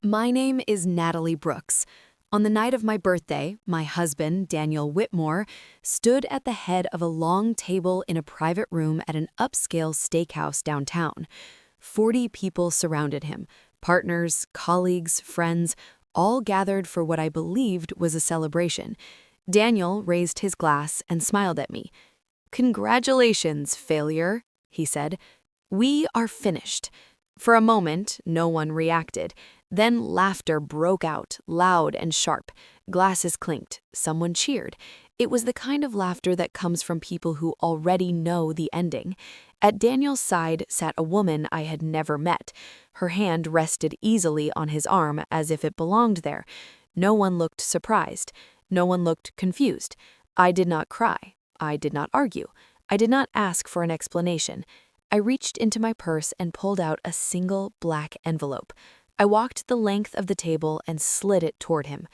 My name is Natalie Brooks. On the night of my birthday, my husband, Daniel Whitmore, stood at the head of a long table in a private room at an upscale steakhouse downtown. 40 people surrounded him, partners, colleagues, friends, all gathered for what I believed was a celebration. Daniel raised his glass and smiled at me. "Congratulations, failure," he said. "We are finished." For a moment, no one reacted. Then laughter broke out, loud and sharp. Glasses clinked. Someone cheered. It was the kind of laughter that comes from people who already know the ending. At Daniel's side sat a woman I had never met. Her hand rested easily on his arm as if it belonged there. No one looked surprised. No one looked confused. I did not cry. I did not argue. I did not ask for an explanation. I reached into my purse and pulled out a single black envelope. I walked the length of the table and slid it toward him.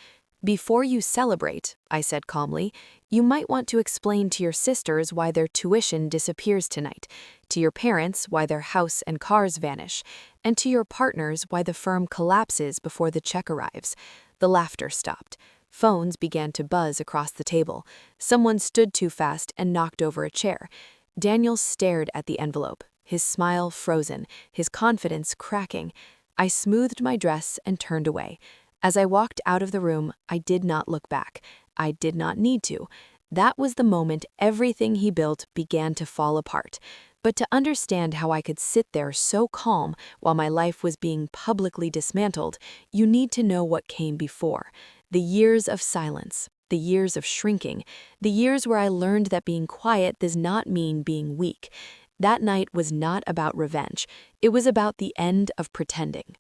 "Before you celebrate," I said calmly, "you might want to explain to your sisters why their tuition disappears tonight, to your parents why their house and cars vanish, and to your partners why the firm collapses before the check arrives." The laughter stopped. Phones began to buzz across the table. Someone stood too fast and knocked over a chair. Daniel stared at the envelope, his smile frozen, his confidence cracking. I smoothed my dress and turned away. As I walked out of the room, I did not look back. I did not need to. That was the moment everything he built began to fall apart. But to understand how I could sit there so calm while my life was being publicly dismantled, you need to know what came before. The years of silence, the years of shrinking, the years where I learned that being quiet does not mean being weak. That night was not about revenge. It was about the end of pretending.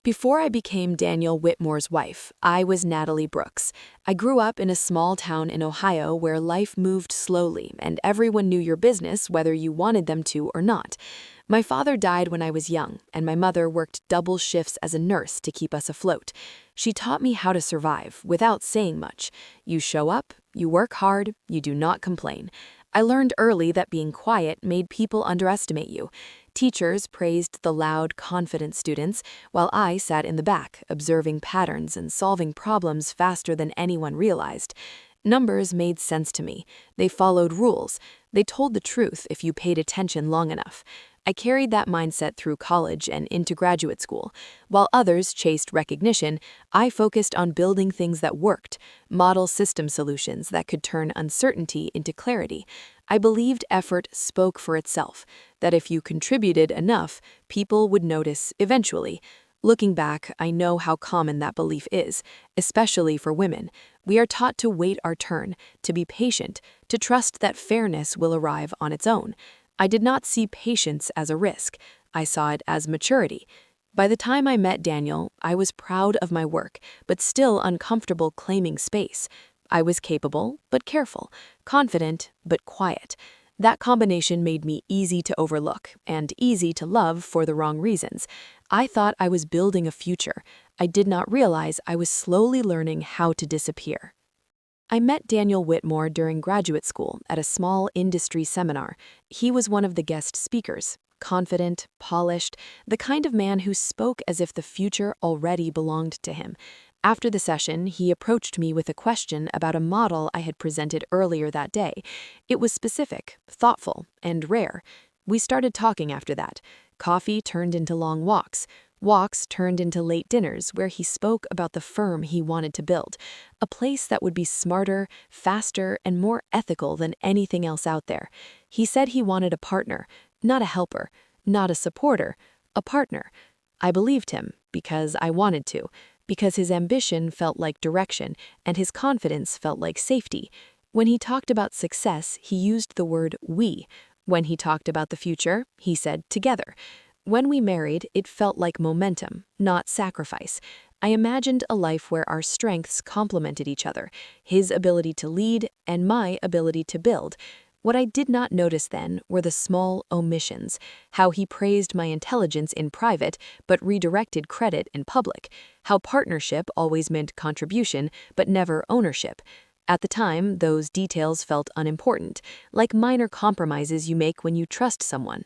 Before I became Daniel Whitmore's wife, I was Natalie Brooks. I grew up in a small town in Ohio where life moved slowly and everyone knew your business whether you wanted them to or not. My father died when I was young, and my mother worked double shifts as a nurse to keep us afloat. She taught me how to survive without saying much. You show up, you work hard, you do not complain. I learned early that being quiet made people underestimate you. Teachers praised the loud, confident students, while I sat in the back, observing patterns and solving problems faster than anyone realized. Numbers made sense to me. They followed rules. They told the truth if you paid attention long enough. I carried that mindset through college and into graduate school. While others chased recognition, I focused on building things that worked, model system solutions that could turn uncertainty into clarity. I believed effort spoke for itself, that if you contributed enough, people would notice eventually. Looking back, I know how common that belief is, especially for women. We are taught to wait our turn, to be patient, to trust that fairness will arrive on its own. I did not see patience as a risk. I saw it as maturity. By the time I met Daniel, I was proud of my work, but still uncomfortable claiming space. I was capable, but careful, confident, but quiet. That combination made me easy to overlook and easy to love for the wrong reasons. I thought I was building a future. I did not realize I was slowly learning how to disappear. I met Daniel Whitmore during graduate school at a small industry seminar. He was one of the guest speakers, confident, polished, the kind of man who spoke as if the future already belonged to him. After the session, he approached me with a question about a model I had presented earlier that day. It was specific, thoughtful, and rare. We started talking after that. Coffee turned into long walks. Walks turned into late dinners where he spoke about the firm he wanted to build, a place that would be smarter, faster, and more ethical than anything else out there. He said he wanted a partner, not a helper, not a supporter, a partner. I believed him because I wanted to, because his ambition felt like direction and his confidence felt like safety. When he talked about success, he used the word we. When he talked about the future, he said together. When we married, it felt like momentum, not sacrifice. I imagined a life where our strengths complemented each other, his ability to lead and my ability to build. What I did not notice then were the small omissions, how he praised my intelligence in private but redirected credit in public, how partnership always meant contribution but never ownership. At the time, those details felt unimportant, like minor compromises you make when you trust someone.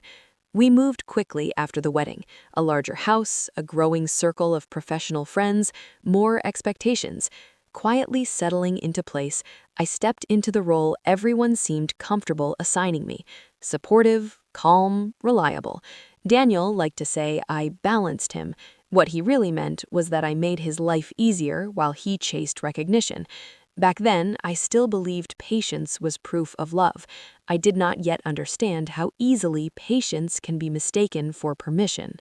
We moved quickly after the wedding. A larger house, a growing circle of professional friends, more expectations. Quietly settling into place, I stepped into the role everyone seemed comfortable assigning me. Supportive, calm, reliable. Daniel liked to say I balanced him. What he really meant was that I made his life easier while he chased recognition. Back then, I still believed patience was proof of love. I did not yet understand how easily patience can be mistaken for permission.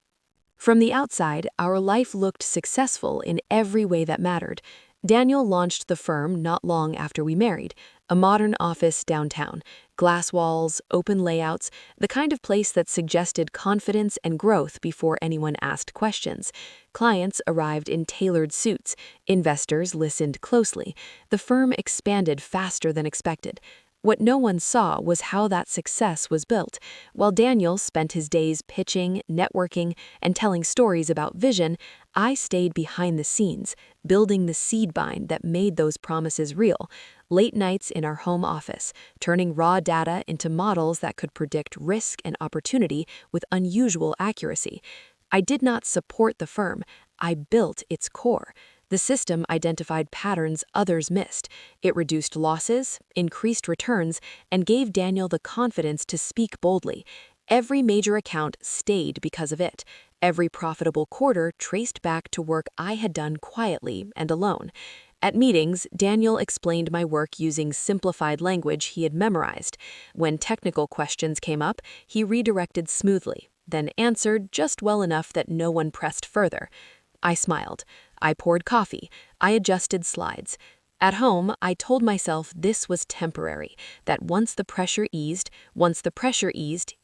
From the outside, our life looked successful in every way that mattered. Daniel launched the firm not long after we married, a modern office downtown, glass walls, open layouts, the kind of place that suggested confidence and growth before anyone asked questions. Clients arrived in tailored suits, investors listened closely, the firm expanded faster than expected. What no one saw was how that success was built. While Daniel spent his days pitching, networking, and telling stories about vision, I stayed behind the scenes, building the seed vine that made those promises real. Late nights in our home office, turning raw data into models that could predict risk and opportunity with unusual accuracy. I did not support the firm, I built its core. The system identified patterns others missed. It reduced losses, increased returns, and gave Daniel the confidence to speak boldly. Every major account stayed because of it. Every profitable quarter traced back to work I had done quietly and alone. At meetings, Daniel explained my work using simplified language he had memorized. When technical questions came up, he redirected smoothly, then answered just well enough that no one pressed further. I smiled. I poured coffee. I adjusted slides. At home, I told myself this was temporary, that once the pressure eased,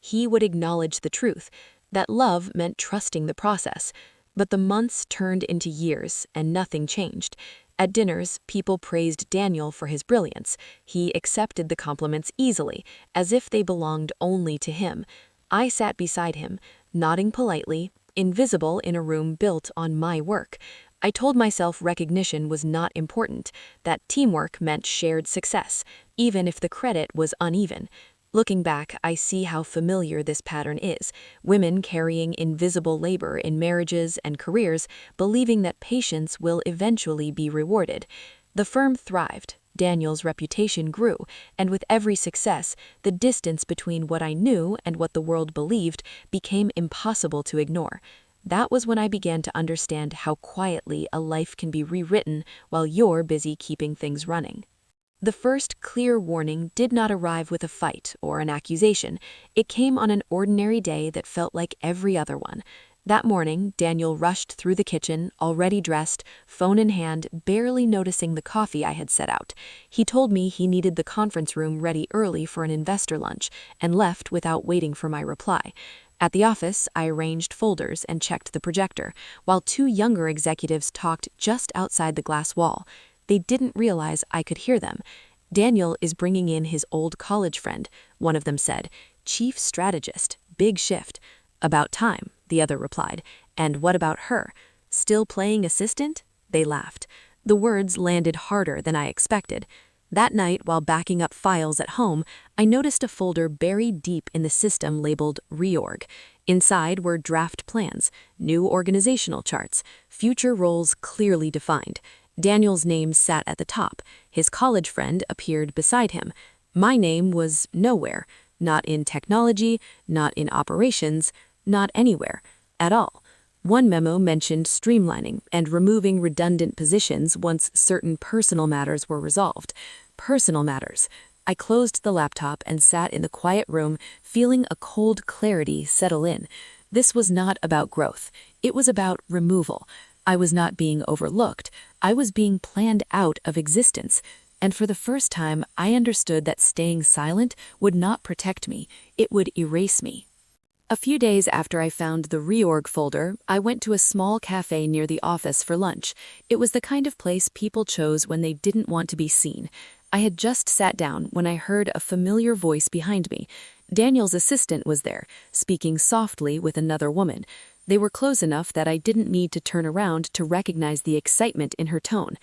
he would acknowledge the truth, that love meant trusting the process. But the months turned into years, and nothing changed. At dinners, people praised Daniel for his brilliance. He accepted the compliments easily, as if they belonged only to him. I sat beside him, nodding politely, invisible in a room built on my work. I told myself recognition was not important, that teamwork meant shared success, even if the credit was uneven. Looking back, I see how familiar this pattern is. Women carrying invisible labor in marriages and careers, believing that patience will eventually be rewarded. The firm thrived. Daniel's reputation grew, and with every success, the distance between what I knew and what the world believed became impossible to ignore. That was when I began to understand how quietly a life can be rewritten while you're busy keeping things running. The first clear warning did not arrive with a fight or an accusation. It came on an ordinary day that felt like every other one. That morning, Daniel rushed through the kitchen, already dressed, phone in hand, barely noticing the coffee I had set out. He told me he needed the conference room ready early for an investor lunch, and left without waiting for my reply. At the office, I arranged folders and checked the projector, while two younger executives talked just outside the glass wall. They didn't realize I could hear them. Daniel is bringing in his old college friend, one of them said. Chief strategist, big shift. About time, the other replied. And what about her? Still playing assistant? They laughed. The words landed harder than I expected. That night, while backing up files at home, I noticed a folder buried deep in the system labeled Reorg. Inside were draft plans, new organizational charts, future roles clearly defined. Daniel's name sat at the top. His college friend appeared beside him. My name was nowhere, not in technology, not in operations, not anywhere at all. One memo mentioned streamlining and removing redundant positions once certain personal matters were resolved. Personal matters. I closed the laptop and sat in the quiet room, feeling a cold clarity settle in. This was not about growth. It was about removal. I was not being overlooked. I was being planned out of existence. And for the first time, I understood that staying silent would not protect me. It would erase me. A few days after I found the reorg folder, I went to a small cafe near the office for lunch. It was the kind of place people chose when they didn't want to be seen. I had just sat down when I heard a familiar voice behind me. Daniel's assistant was there, speaking softly with another woman. They were close enough that I didn't need to turn around to recognize the excitement in her tone.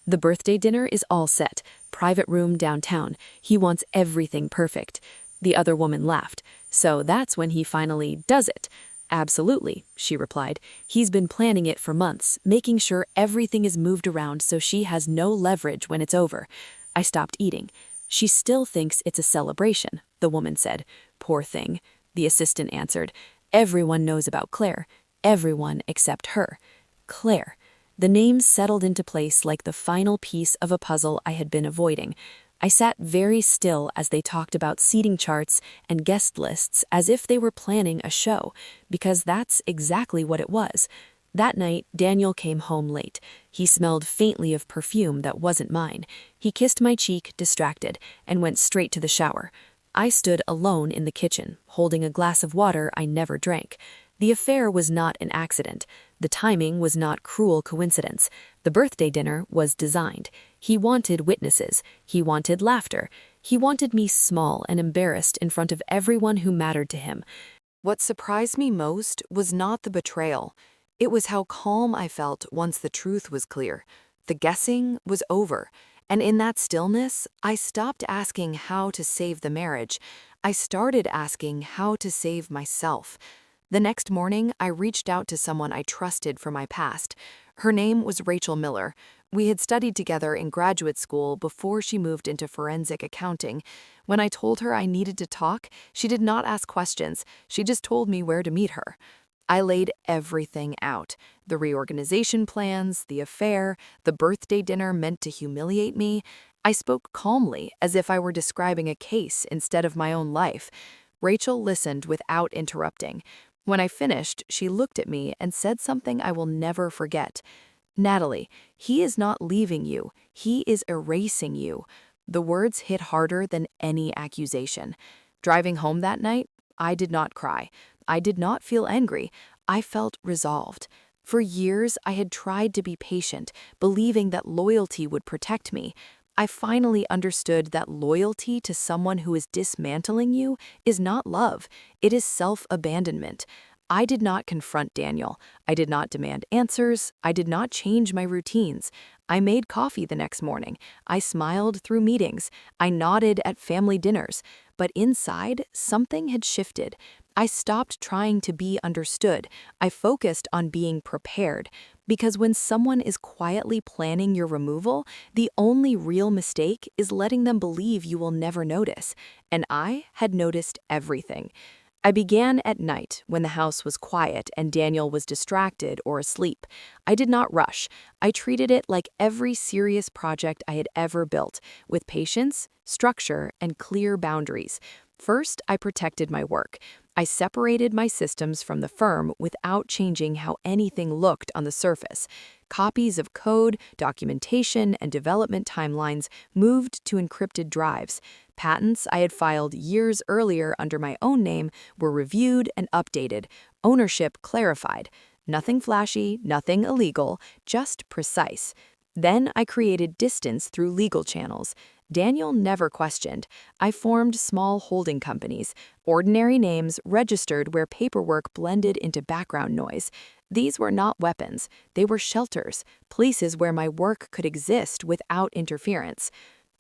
The birthday dinner is all set. Private room downtown. He wants everything perfect. The other woman laughed. So that's when he finally does it. Absolutely, she replied. He's been planning it for months, making sure everything is moved around so she has no leverage when it's over. I stopped eating. She still thinks it's a celebration, the woman said. Poor thing, the assistant answered. Everyone knows about Claire. Everyone except her. Claire. The name settled into place like the final piece of a puzzle I had been avoiding. I sat very still as they talked about seating charts and guest lists as if they were planning a show, because that's exactly what it was. That night, Daniel came home late. He smelled faintly of perfume that wasn't mine. He kissed my cheek, distracted, and went straight to the shower. I stood alone in the kitchen, holding a glass of water I never drank. The affair was not an accident. The timing was not cruel coincidence. The birthday dinner was designed. He wanted witnesses. He wanted laughter. He wanted me small and embarrassed in front of everyone who mattered to him. What surprised me most was not the betrayal. It was how calm I felt once the truth was clear. The guessing was over. And in that stillness, I stopped asking how to save the marriage. I started asking how to save myself. The next morning, I reached out to someone I trusted from my past. Her name was Rachel Miller. We had studied together in graduate school before she moved into forensic accounting. When I told her I needed to talk, she did not ask questions. She just told me where to meet her. I laid everything out. The reorganization plans, the affair, the birthday dinner meant to humiliate me. I spoke calmly, as if I were describing a case instead of my own life. Rachel listened without interrupting. When I finished, she looked at me and said something I will never forget. Natalie, he is not leaving you. He is erasing you. The words hit harder than any accusation. Driving home that night, I did not cry. I did not feel angry. I felt resolved. For years, I had tried to be patient, believing that loyalty would protect me. I finally understood that loyalty to someone who is dismantling you is not love. It is self-abandonment. I did not confront Daniel. I did not demand answers. I did not change my routines. I made coffee the next morning. I smiled through meetings. I nodded at family dinners. But inside, something had shifted. I stopped trying to be understood. I focused on being prepared. Because when someone is quietly planning your removal, the only real mistake is letting them believe you will never notice. And I had noticed everything. I began at night when the house was quiet and Daniel was distracted or asleep. I did not rush. I treated it like every serious project I had ever built, with patience, structure, and clear boundaries. First, I protected my work. I separated my systems from the firm without changing how anything looked on the surface. Copies of code, documentation, and development timelines moved to encrypted drives. Patents I had filed years earlier under my own name were reviewed and updated. Ownership clarified. Nothing flashy, nothing illegal, just precise. Then I created distance through legal channels. Daniel never questioned. I formed small holding companies, ordinary names registered where paperwork blended into background noise. These were not weapons. They were shelters, places where my work could exist without interference.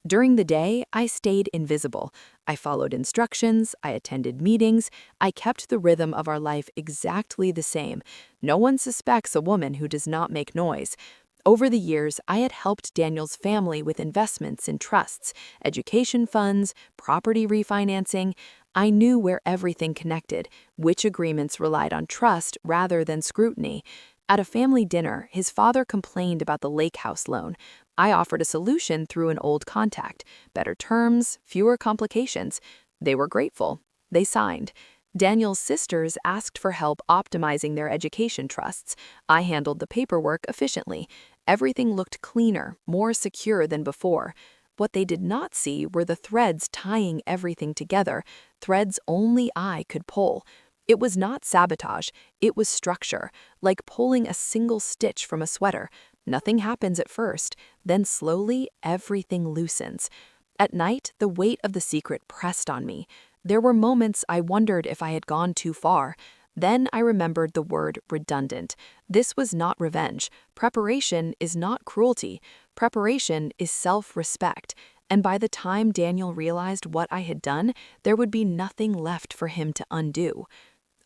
During the day, I stayed invisible. I followed instructions, I attended meetings, I kept the rhythm of our life exactly the same. No one suspects a woman who does not make noise. Over the years, I had helped Daniel's family with investments in trusts, education funds, property refinancing. I knew where everything connected, which agreements relied on trust rather than scrutiny. At a family dinner, his father complained about the lake house loan. I offered a solution through an old contact. Better terms, fewer complications. They were grateful. They signed. Daniel's sisters asked for help optimizing their education trusts. I handled the paperwork efficiently. Everything looked cleaner, more secure than before. What they did not see were the threads tying everything together, threads only I could pull. It was not sabotage, it was structure, like pulling a single stitch from a sweater. Nothing happens at first, then slowly everything loosens. At night, the weight of the secret pressed on me. There were moments I wondered if I had gone too far. Then I remembered the word redundant. This was not revenge. Preparation is not cruelty. Preparation is self-respect. And by the time Daniel realized what I had done, there would be nothing left for him to undo.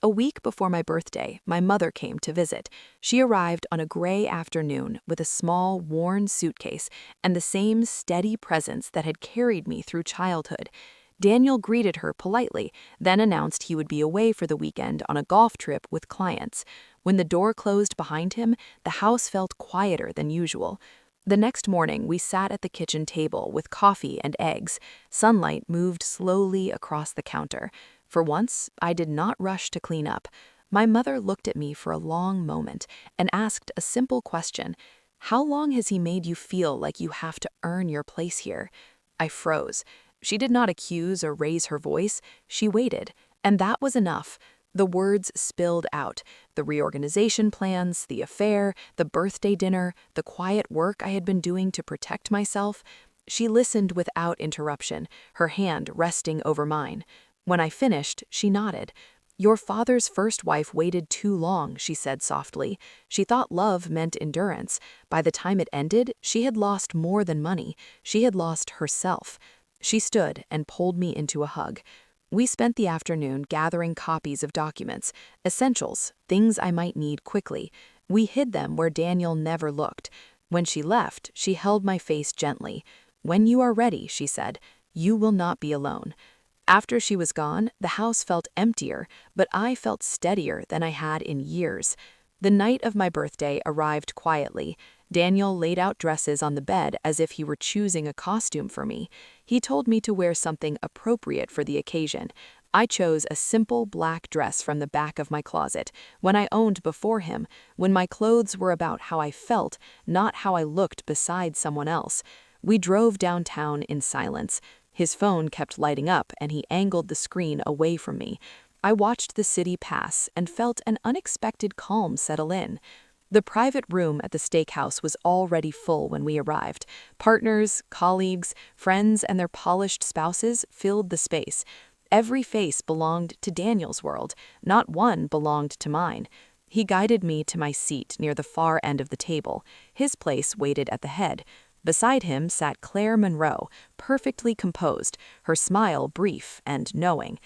A week before my birthday, my mother came to visit. She arrived on a gray afternoon with a small, worn suitcase and the same steady presence that had carried me through childhood. Daniel greeted her politely, then announced he would be away for the weekend on a golf trip with clients. When the door closed behind him, the house felt quieter than usual. The next morning, we sat at the kitchen table with coffee and eggs. Sunlight moved slowly across the counter. For once, I did not rush to clean up. My mother looked at me for a long moment and asked a simple question. How long has he made you feel like you have to earn your place here? I froze. She did not accuse or raise her voice. She waited, and that was enough. The words spilled out. The reorganization plans, the affair, the birthday dinner, the quiet work I had been doing to protect myself. She listened without interruption, her hand resting over mine. When I finished, she nodded. "Your father's first wife waited too long," she said softly. She thought love meant endurance. By the time it ended, she had lost more than money. She had lost herself. She stood and pulled me into a hug. We spent the afternoon gathering copies of documents, essentials, things I might need quickly. We hid them where Daniel never looked. When she left, she held my face gently. "When you are ready," she said, "you will not be alone." After she was gone, the house felt emptier, but I felt steadier than I had in years. The night of my birthday arrived quietly. Daniel laid out dresses on the bed as if he were choosing a costume for me. He told me to wear something appropriate for the occasion. I chose a simple black dress from the back of my closet, one I owned before him, when my clothes were about how I felt, not how I looked beside someone else. We drove downtown in silence. His phone kept lighting up and he angled the screen away from me. I watched the city pass and felt an unexpected calm settle in. The private room at the steakhouse was already full when we arrived. Partners, colleagues, friends, and their polished spouses filled the space. Every face belonged to Daniel's world, not one belonged to mine. He guided me to my seat near the far end of the table. His place waited at the head. Beside him sat Claire Monroe, perfectly composed, her smile brief and knowing.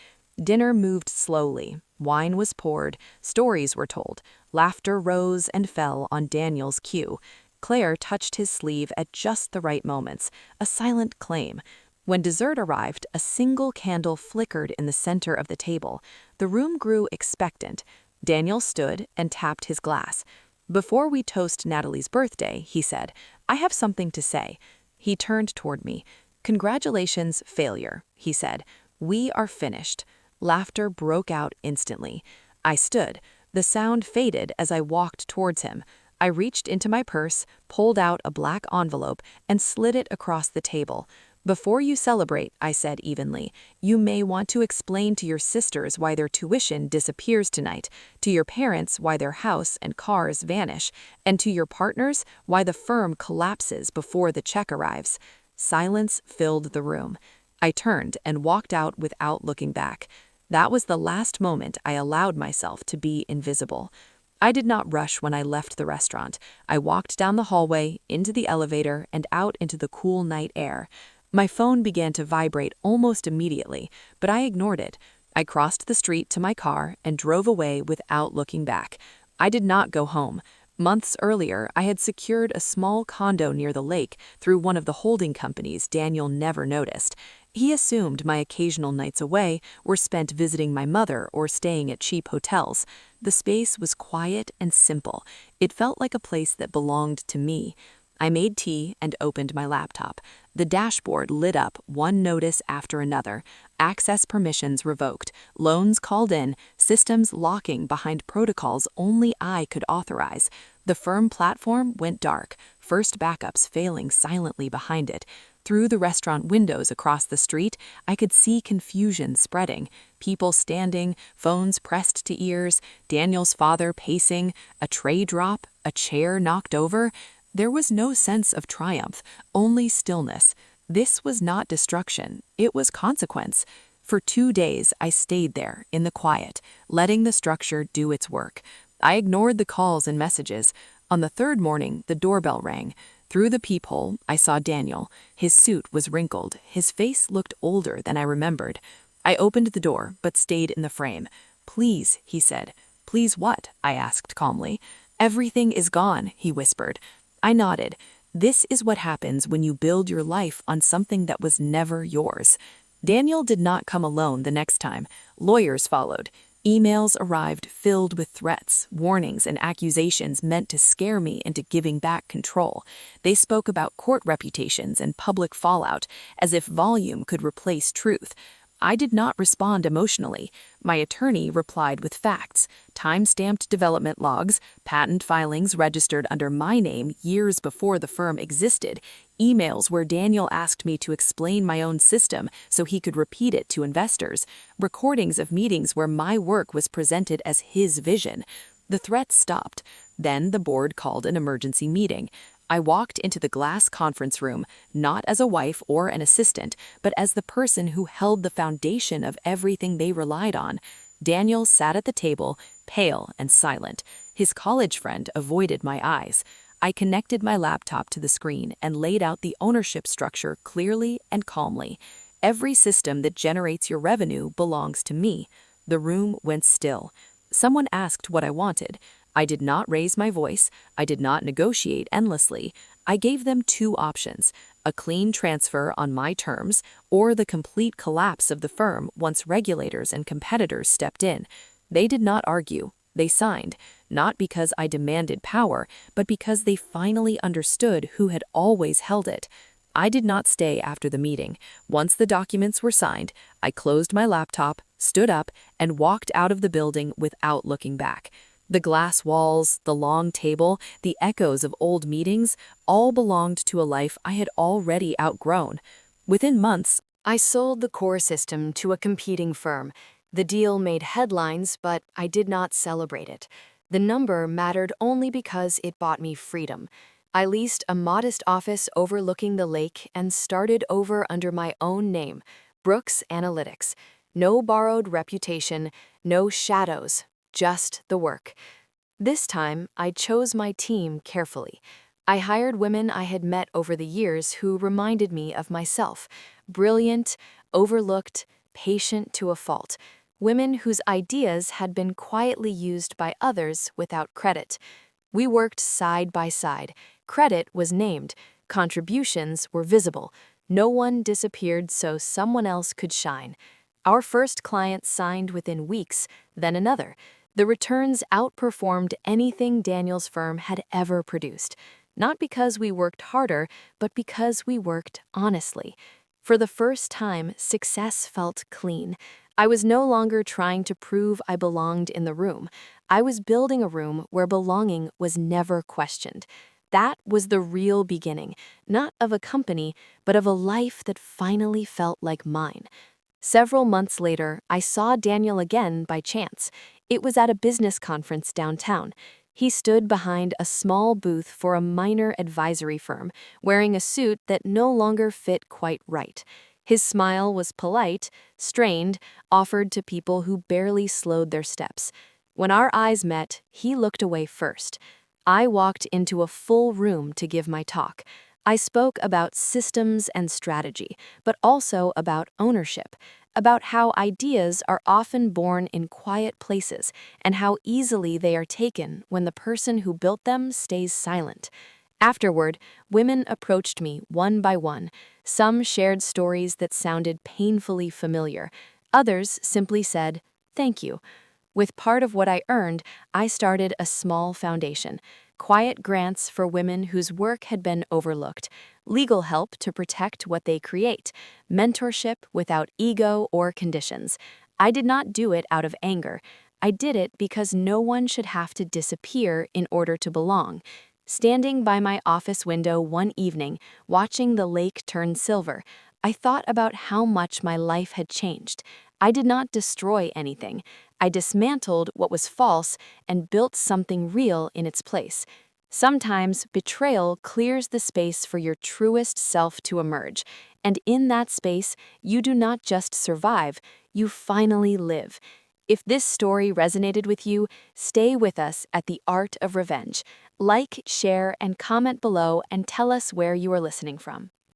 Dinner moved slowly. Wine was poured, stories were told, laughter rose and fell on Daniel's cue. Claire touched his sleeve at just the right moments, a silent claim. When dessert arrived, a single candle flickered in the center of the table. The room grew expectant. Daniel stood and tapped his glass. "Before we toast Natalie's birthday," he said, "I have something to say." He turned toward me. "Congratulations, failure," he said. "We are finished." Laughter broke out instantly. I stood. The sound faded as I walked towards him. I reached into my purse, pulled out a black envelope, and slid it across the table. "Before you celebrate," I said evenly, "you may want to explain to your sisters why their tuition disappears tonight, to your parents why their house and cars vanish, and to your partners why the firm collapses before the check arrives." Silence filled the room. I turned and walked out without looking back. That was the last moment I allowed myself to be invisible. I did not rush when I left the restaurant. I walked down the hallway, into the elevator, and out into the cool night air. My phone began to vibrate almost immediately, but I ignored it. I crossed the street to my car and drove away without looking back. I did not go home. Months earlier, I had secured a small condo near the lake through one of the holding companies Daniel never noticed. He assumed my occasional nights away were spent visiting my mother or staying at cheap hotels. The space was quiet and simple. It felt like a place that belonged to me. I made tea and opened my laptop. The dashboard lit up, one notice after another. Access permissions revoked, loans called in, systems locking behind protocols only I could authorize. The firm platform went dark, first backups failing silently behind it. Through the restaurant windows across the street, I could see confusion spreading. People standing, phones pressed to ears, Daniel's father pacing, a tray drop, a chair knocked over. There was no sense of triumph, only stillness. This was not destruction, it was consequence. For 2 days, I stayed there, in the quiet, letting the structure do its work. I ignored the calls and messages. On the third morning, the doorbell rang. Through the peephole, I saw Daniel. His suit was wrinkled. His face looked older than I remembered. I opened the door, but stayed in the frame. "Please," he said. "Please what?" I asked calmly. "Everything is gone," he whispered. I nodded. This is what happens when you build your life on something that was never yours. Daniel did not come alone the next time. Lawyers followed. Emails arrived filled with threats, warnings, and accusations meant to scare me into giving back control. They spoke about court reputations and public fallout, as if volume could replace truth. I did not respond emotionally. My attorney replied with facts, time-stamped development logs, patent filings registered under my name years before the firm existed, emails where Daniel asked me to explain my own system so he could repeat it to investors, recordings of meetings where my work was presented as his vision. The threats stopped. Then the board called an emergency meeting. I walked into the glass conference room, not as a wife or an assistant, but as the person who held the foundation of everything they relied on. Daniel sat at the table, pale and silent. His college friend avoided my eyes. I connected my laptop to the screen and laid out the ownership structure clearly and calmly. Every system that generates your revenue belongs to me. The room went still. Someone asked what I wanted. I did not raise my voice. I did not negotiate endlessly. I gave them two options: a clean transfer on my terms, or the complete collapse of the firm once regulators and competitors stepped in. They did not argue. They signed, not because I demanded power, but because they finally understood who had always held it. I did not stay after the meeting. Once the documents were signed, I closed my laptop, stood up, and walked out of the building without looking back. The glass walls, the long table, the echoes of old meetings, all belonged to a life I had already outgrown. Within months, I sold the core system to a competing firm. The deal made headlines, but I did not celebrate it. The number mattered only because it bought me freedom. I leased a modest office overlooking the lake and started over under my own name, Brooks Analytics. No borrowed reputation, no shadows. Just the work. This time, I chose my team carefully. I hired women I had met over the years who reminded me of myself. Brilliant, overlooked, patient to a fault. Women whose ideas had been quietly used by others without credit. We worked side by side. Credit was named. Contributions were visible. No one disappeared so someone else could shine. Our first client signed within weeks, then another. The returns outperformed anything Daniel's firm had ever produced, not because we worked harder, but because we worked honestly. For the first time, success felt clean. I was no longer trying to prove I belonged in the room. I was building a room where belonging was never questioned. That was the real beginning, not of a company, but of a life that finally felt like mine. Several months later, I saw Daniel again by chance. It was at a business conference downtown. He stood behind a small booth for a minor advisory firm, wearing a suit that no longer fit quite right. His smile was polite, strained, offered to people who barely slowed their steps. When our eyes met, he looked away first. I walked into a full room to give my talk. I spoke about systems and strategy, but also about ownership, about how ideas are often born in quiet places and how easily they are taken when the person who built them stays silent. Afterward, women approached me one by one. Some shared stories that sounded painfully familiar. Others simply said, "Thank you." With part of what I earned, I started a small foundation. Quiet grants for women whose work had been overlooked, legal help to protect what they create, mentorship without ego or conditions. I did not do it out of anger. I did it because no one should have to disappear in order to belong. Standing by my office window one evening, watching the lake turn silver, I thought about how much my life had changed. I did not destroy anything. I dismantled what was false and built something real in its place. Sometimes betrayal clears the space for your truest self to emerge, and in that space, you do not just survive, you finally live. If this story resonated with you, stay with us at The Art of Revenge. Like, share, and comment below and tell us where you are listening from.